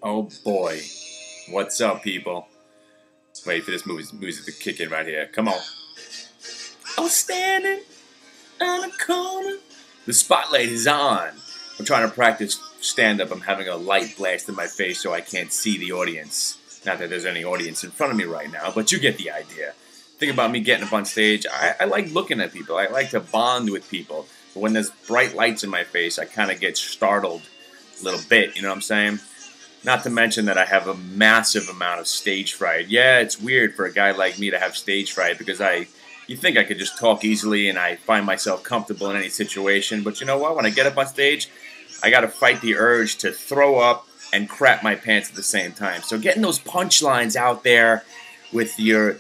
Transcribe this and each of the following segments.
Oh boy. What's up, people? Wait for this music to kick in right here. Come on. I was standing on a corner. The spotlight is on. I'm trying to practice stand-up. I'm having a light blast in my face so I can't see the audience. Not that there's any audience in front of me right now, but you get the idea. Think about me getting up on stage. I like looking at people. I like to bond with people. But when there's bright lights in my face, I kind of get startled a little bit. You know what I'm saying? Not to mention that I have a massive amount of stage fright. Yeah, it's weird for a guy like me to have stage fright because you think I could just talk easily and I find myself comfortable in any situation. But you know what? When I get up on stage, I got to fight the urge to throw up and crap my pants at the same time. So getting those punchlines out there with the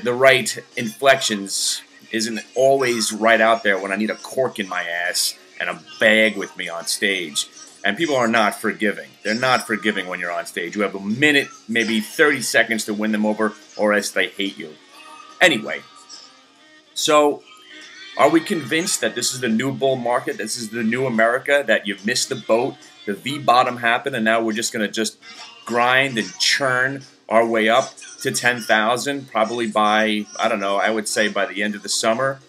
right inflections isn't always right out there when I need a cork in my ass and a bag with me on stage. And people are not forgiving. They're not forgiving when you're on stage. You have a minute, maybe 30 seconds to win them over, or else they hate you. Anyway, so are we convinced that this is the new bull market? This is the new America, that you've missed the boat, the V-bottom happened, and now we're just going to just grind and churn our way up to 10,000, probably by, I don't know, I would say by the end of the summer.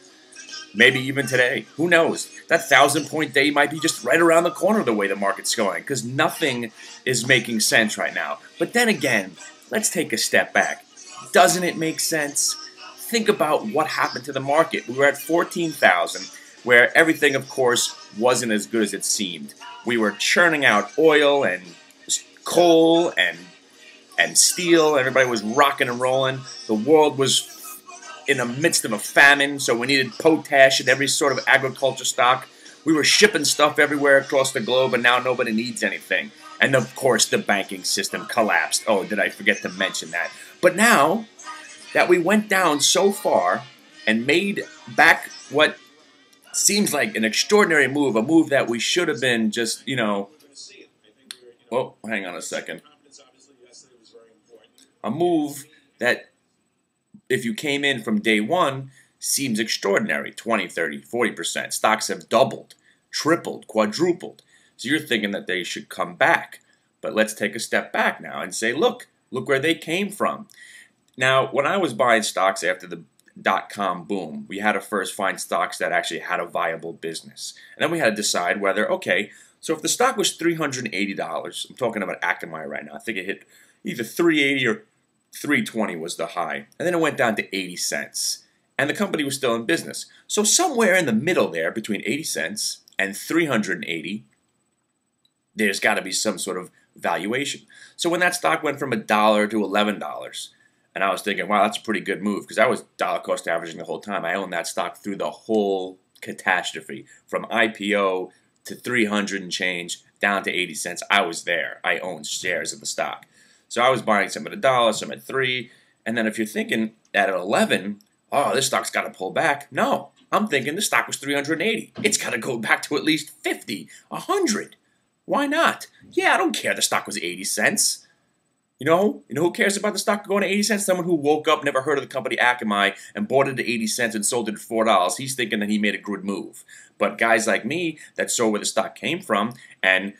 Maybe even today. Who knows? That 1,000-point day might be just right around the corner the way the market's going, because nothing is making sense right now. But then again, let's take a step back. Doesn't it make sense? Think about what happened to the market. We were at 14,000, where everything, of course, wasn't as good as it seemed. We were churning out oil and coal and steel. Everybody was rocking and rolling. The world was in the midst of a famine, so we needed potash in every sort of agriculture stock. We were shipping stuff everywhere across the globe, and now nobody needs anything. And of course, the banking system collapsed. Oh, did I forget to mention that? But now that we went down so far and made back what seems like an extraordinary move, a move that we should have been just, oh, hang on a second. A move that, if you came in from day one, seems extraordinary. 20, 30, 40%. Stocks have doubled, tripled, quadrupled. So you're thinking that they should come back. But let's take a step back now and say, look where they came from. Now, when I was buying stocks after the dot-com boom, we had to first find stocks that actually had a viable business. And then we had to decide whether, okay, so if the stock was $380, I'm talking about Akamai right now, I think it hit either 380 or 320 was the high, and then it went down to 80 cents, and the company was still in business. So somewhere in the middle there, between 80 cents and 380, there's got to be some sort of valuation. So when that stock went from $1 to $11, and I was thinking, wow, that's a pretty good move, because I was dollar cost averaging the whole time. I owned that stock through the whole catastrophe, from IPO to 300 and change, down to 80 cents. I was there. I owned shares of the stock. So I was buying some at $1, some at $3, and then if you're thinking at 11, oh, this stock's got to pull back. No, I'm thinking the stock was 380. It's got to go back to at least 50, 100. Why not? Yeah, I don't care the stock was 80 cents. You know who cares about the stock going to 80 cents? Someone who woke up, never heard of the company Akamai, and bought it at 80 cents and sold it at $4. He's thinking that he made a good move. But guys like me that saw where the stock came from, and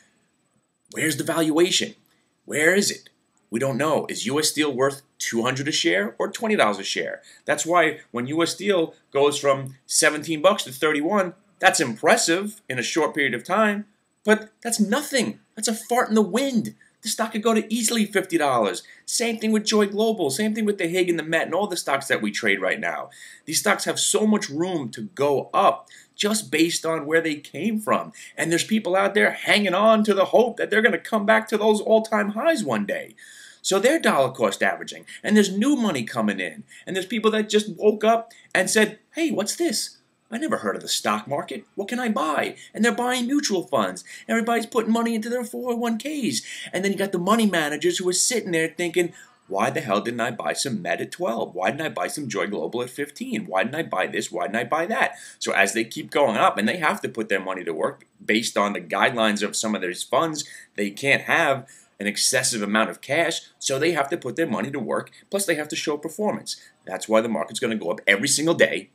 where's the valuation? Where is it? We don't know. Is U.S. Steel worth $200 a share or $20 a share? That's why when U.S. Steel goes from 17 bucks to 31, that's impressive in a short period of time, but that's nothing. That's a fart in the wind. The stock could go to easily $50. Same thing with Joy Global. Same thing with the Hig and the Met and all the stocks that we trade right now. These stocks have so much room to go up just based on where they came from. And there's people out there hanging on to the hope that they're going to come back to those all-time highs one day. So they're dollar cost averaging, and there's new money coming in, and there's people that just woke up and said, hey, what's this? I never heard of the stock market. What can I buy? And they're buying mutual funds. Everybody's putting money into their 401ks. And then you got the money managers who are sitting there thinking, why the hell didn't I buy some Met at 12? Why didn't I buy some Joy Global at 15? Why didn't I buy this? Why didn't I buy that? So as they keep going up, and they have to put their money to work based on the guidelines of some of these funds, they can't have an excessive amount of cash, so they have to put their money to work, plus they have to show performance. That's why the market's going to go up every single day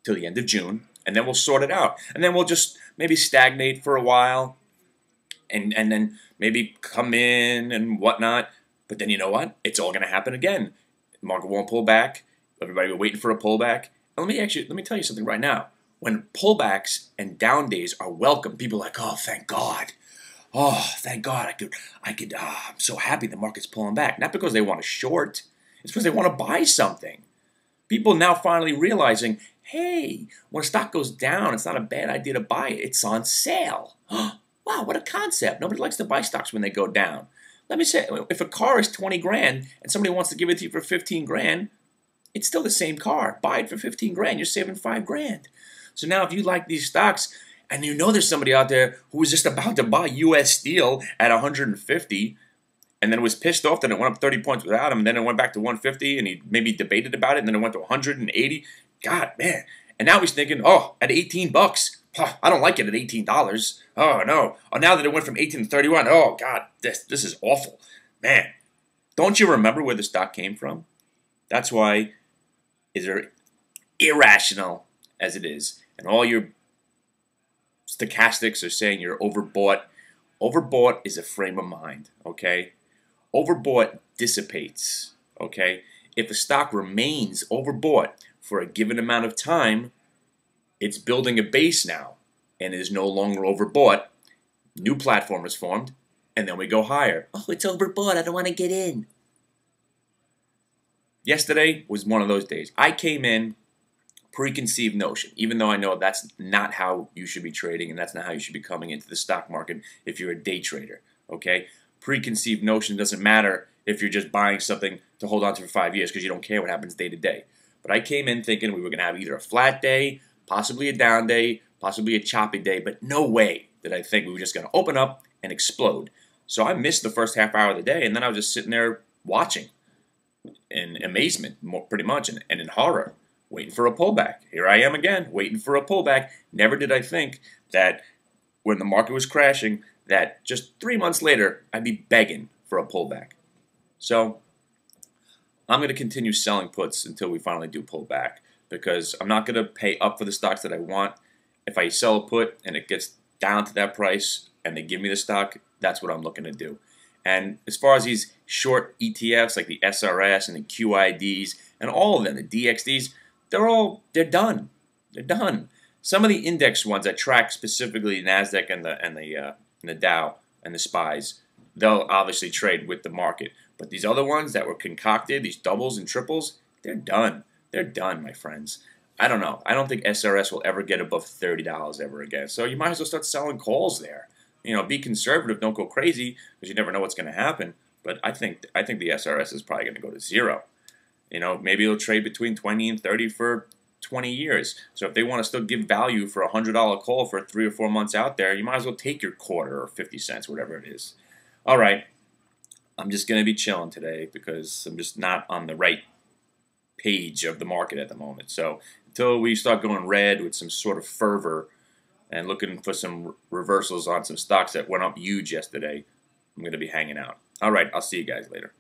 till the end of June, and then we'll sort it out. And then we'll just maybe stagnate for a while, and then maybe come in and whatnot. But then you know what? It's all going to happen again. The market won't pull back. Everybody will be waiting for a pullback. And let me tell you something right now. When pullbacks and down days are welcome, people are like, oh, thank God. Oh, thank God. I'm so happy the market's pulling back. Not because they want to short. It's because they want to buy something. People now finally realizing, hey, when a stock goes down, it's not a bad idea to buy it. It's on sale. Wow, what a concept. Nobody likes to buy stocks when they go down. Let me say, if a car is 20 grand and somebody wants to give it to you for 15 grand, it's still the same car. Buy it for 15 grand. You're saving 5 grand. So now if you like these stocks and you know there's somebody out there who was just about to buy U.S. Steel at 150 and then was pissed off that it went up 30 points without him, and then it went back to 150 and he maybe debated about it, and then it went to 180. God, man. And now he's thinking, oh, at 18 bucks. I don't like it at $18. Oh, no. Oh, now that it went from 18 to 31, oh, God, this is awful. Man, don't you remember where the stock came from? That's why is there irrational as it is, and all your stochastics are saying you're overbought. Overbought is a frame of mind, okay? Overbought dissipates, okay? If a stock remains overbought for a given amount of time, it's building a base now and is no longer overbought. New platform is formed, and then we go higher. Oh, it's overbought. I don't want to get in. Yesterday was one of those days. I came in preconceived notion, even though I know that's not how you should be trading and that's not how you should be coming into the stock market if you're a day trader, okay? Preconceived notion doesn't matter if you're just buying something to hold on to for 5 years because you don't care what happens day to day. But I came in thinking we were going to have either a flat day, possibly a down day, possibly a choppy day, but no way did I think we were just going to open up and explode. So I missed the first half hour of the day, and then I was just sitting there watching in amazement, pretty much, and in horror, waiting for a pullback. Here I am again, waiting for a pullback. Never did I think that when the market was crashing, that just 3 months later, I'd be begging for a pullback. So I'm going to continue selling puts until we finally do pull back, because I'm not going to pay up for the stocks that I want. If I sell a put and it gets down to that price and they give me the stock, that's what I'm looking to do. And as far as these short ETFs like the SRS and the QIDs and all of them, the DXDs, they're done. They're done. Some of the index ones that track specifically NASDAQ and the Dow and the SPYs, they'll obviously trade with the market. But these other ones that were concocted, these doubles and triples, they're done. They're done, my friends. I don't know. I don't think SRS will ever get above $30 ever again. So you might as well start selling calls there. You know, be conservative. Don't go crazy because you never know what's going to happen. But I think the SRS is probably going to go to zero. You know, maybe it'll trade between 20 and 30 for 20 years. So if they want to still give value for a $100 call for 3 or 4 months out there, you might as well take your quarter or 50 cents, whatever it is. All right. I'm just going to be chilling today because I'm just not on the right page of the market at the moment. So until we start going red with some sort of fervor and looking for some reversals on some stocks that went up huge yesterday, I'm going to be hanging out. All right, I'll see you guys later.